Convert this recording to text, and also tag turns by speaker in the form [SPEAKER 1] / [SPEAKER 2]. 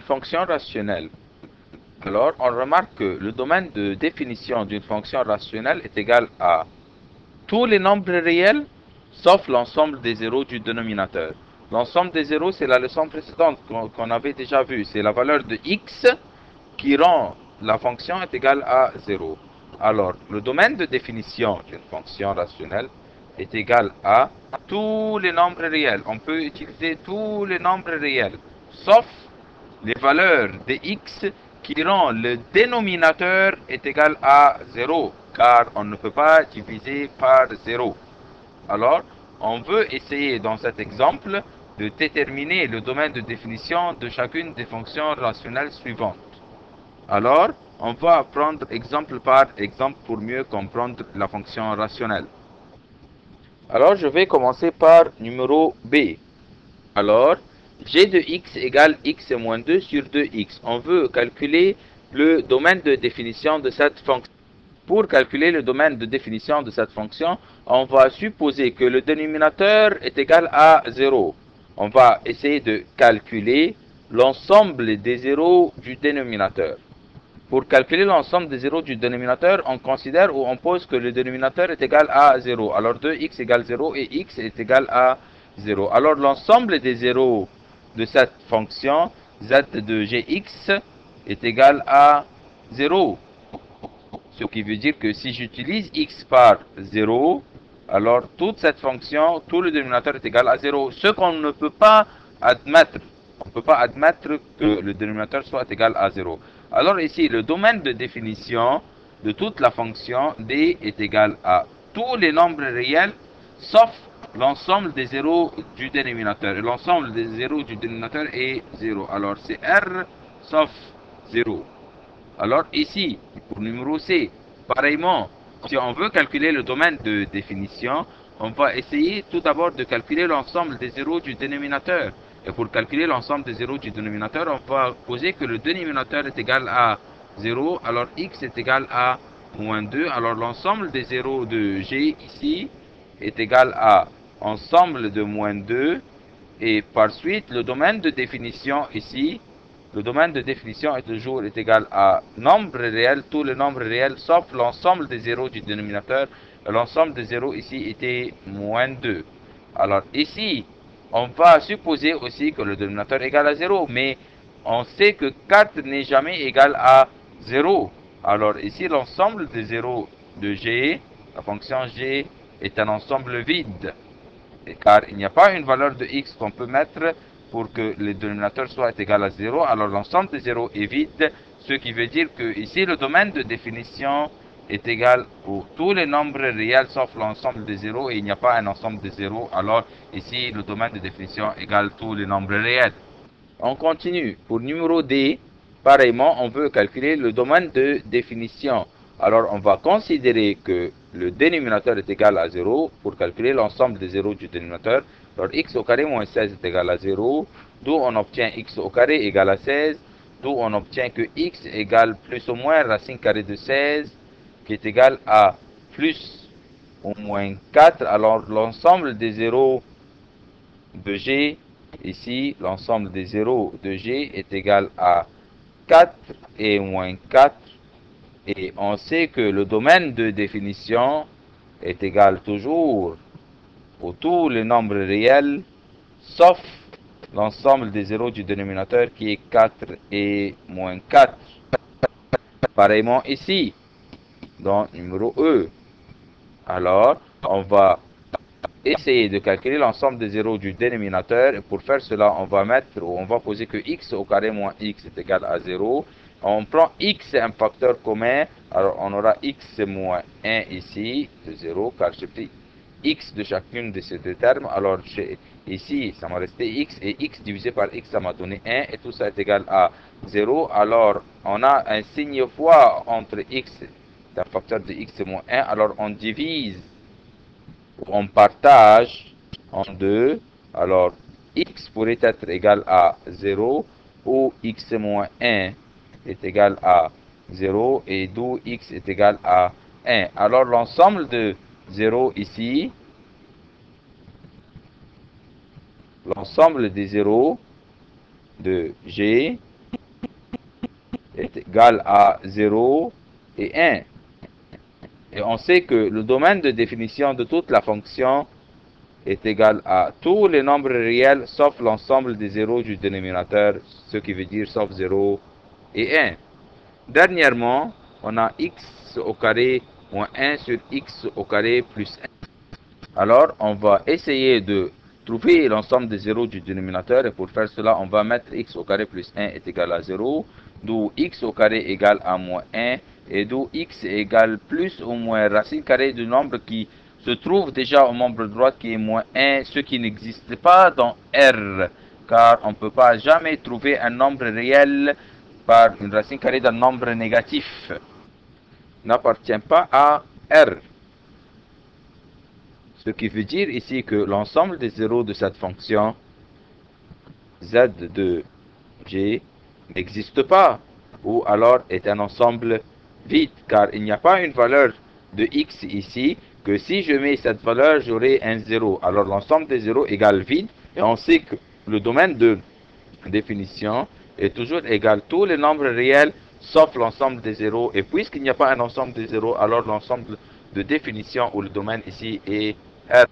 [SPEAKER 1] fonction rationnelle. Alors, on remarque que le domaine de définition d'une fonction rationnelle est égal à tous les nombres réels, sauf l'ensemble des zéros du dénominateur. L'ensemble des zéros, c'est la leçon précédente qu'on avait déjà vue. C'est la valeur de x qui rend la fonction est égale à 0. Alors, le domaine de définition d'une fonction rationnelle est égal à tous les nombres réels. On peut utiliser tous les nombres réels, sauf les valeurs de x qui rend le dénominateur est égal à 0, car on ne peut pas diviser par 0. Alors, on veut essayer dans cet exemple de déterminer le domaine de définition de chacune des fonctions rationnelles suivantes. Alors, on va prendre exemple par exemple pour mieux comprendre la fonction rationnelle. Alors, je vais commencer par numéro B. Alors, g de x égale x moins 2 sur 2x. On veut calculer le domaine de définition de cette fonction. Pour calculer le domaine de définition de cette fonction, on va supposer que le dénominateur est égal à 0. On va essayer de calculer l'ensemble des zéros du dénominateur. Pour calculer l'ensemble des zéros du dénominateur, on considère ou on pose que le dénominateur est égal à 0. Alors 2x égale 0 et x est égal à 0. Alors l'ensemble des zéros de cette fonction, z de gx, est égal à 0. Ce qui veut dire que si j'utilise x par 0, alors toute cette fonction, tout le dénominateur est égal à 0. Ce qu'on ne peut pas admettre. On ne peut pas admettre que le dénominateur soit égal à 0. Alors ici, le domaine de définition de toute la fonction d est égal à tous les nombres réels, sauf l'ensemble des zéros du dénominateur. Et l'ensemble des zéros du dénominateur est 0. Alors c'est r sauf 0. Alors ici, pour numéro C, pareillement, si on veut calculer le domaine de définition, on va essayer tout d'abord de calculer l'ensemble des zéros du dénominateur. Et pour calculer l'ensemble des zéros du dénominateur, on va poser que le dénominateur est égal à 0, alors x est égal à moins 2. Alors l'ensemble des zéros de g ici est égal à ensemble de moins 2. Et par suite, le domaine de définition ici, le domaine de définition est toujours égal à nombre réel, tous les nombres réels, sauf l'ensemble des zéros du dénominateur. L'ensemble des zéros ici était moins 2. Alors ici, on va supposer aussi que le dénominateur est égal à 0, mais on sait que 4 n'est jamais égal à 0. Alors ici, l'ensemble des zéros de g, la fonction g, est un ensemble vide, car il n'y a pas une valeur de x qu'on peut mettre pour que le dénominateur soit égal à 0, alors l'ensemble des zéros est vide, ce qui veut dire que ici le domaine de définition est égal pour tous les nombres réels sauf l'ensemble des zéros et il n'y a pas un ensemble de zéros, alors ici le domaine de définition égale tous les nombres réels. On continue. Pour numéro D, pareillement, on veut calculer le domaine de définition. Alors on va considérer que le dénominateur est égal à 0 pour calculer l'ensemble des zéros du dénominateur. Alors x au carré moins 16 est égal à 0, d'où on obtient x au carré égal à 16, d'où on obtient que x égale plus ou moins racine carrée de 16, qui est égal à plus ou moins 4. Alors l'ensemble des zéros de g, ici l'ensemble des zéros de g est égal à 4 et moins 4. Et on sait que le domaine de définition est égal toujours pour tous les nombres réels, sauf l'ensemble des zéros du dénominateur qui est 4 et moins 4. Pareillement ici, dans numéro E. Alors, on va essayer de calculer l'ensemble des zéros du dénominateur. Et pour faire cela, on va mettre, ou on va poser que x au carré moins x est égal à 0. On prend x, un facteur commun. Alors, on aura x moins 1 ici, de 0, car j'ai pris x de chacune de ces deux termes. Alors, ici, ça m'a resté x, et x divisé par x, ça m'a donné 1, et tout ça est égal à 0. Alors, on a un signe fois entre x, un facteur de x moins 1. Alors, on divise, on partage en deux. Alors, x pourrait être égal à 0, ou x moins 1 est égal à 0, et d'où x est égal à 1. Alors, l'ensemble de 0 ici, l'ensemble des zéros de g est égal à 0 et 1. Et on sait que le domaine de définition de toute la fonction est égal à tous les nombres réels sauf l'ensemble des zéros du dénominateur, ce qui veut dire sauf 0 et 1. Dernièrement, on a x au carré moins 1 sur x au carré plus 1. Alors, on va essayer de trouver l'ensemble des zéros du dénominateur, et pour faire cela, on va mettre x au carré plus 1 est égal à 0, d'où x au carré égale à moins 1, et d'où x égale plus ou moins racine carrée du nombre qui se trouve déjà au membre droit qui est moins 1, ce qui n'existe pas dans R, car on ne peut pas jamais trouver un nombre réel par une racine carrée d'un nombre négatif. N'appartient pas à R. Ce qui veut dire ici que l'ensemble des zéros de cette fonction z de g n'existe pas, ou alors est un ensemble vide, car il n'y a pas une valeur de x ici, que si je mets cette valeur, j'aurai un 0. Alors l'ensemble des zéros égale vide, et on sait que le domaine de définition est toujours égal à tous les nombres réels, sauf l'ensemble des zéros. Et puisqu'il n'y a pas un ensemble des zéros, alors l'ensemble de définition ou le domaine ici est R.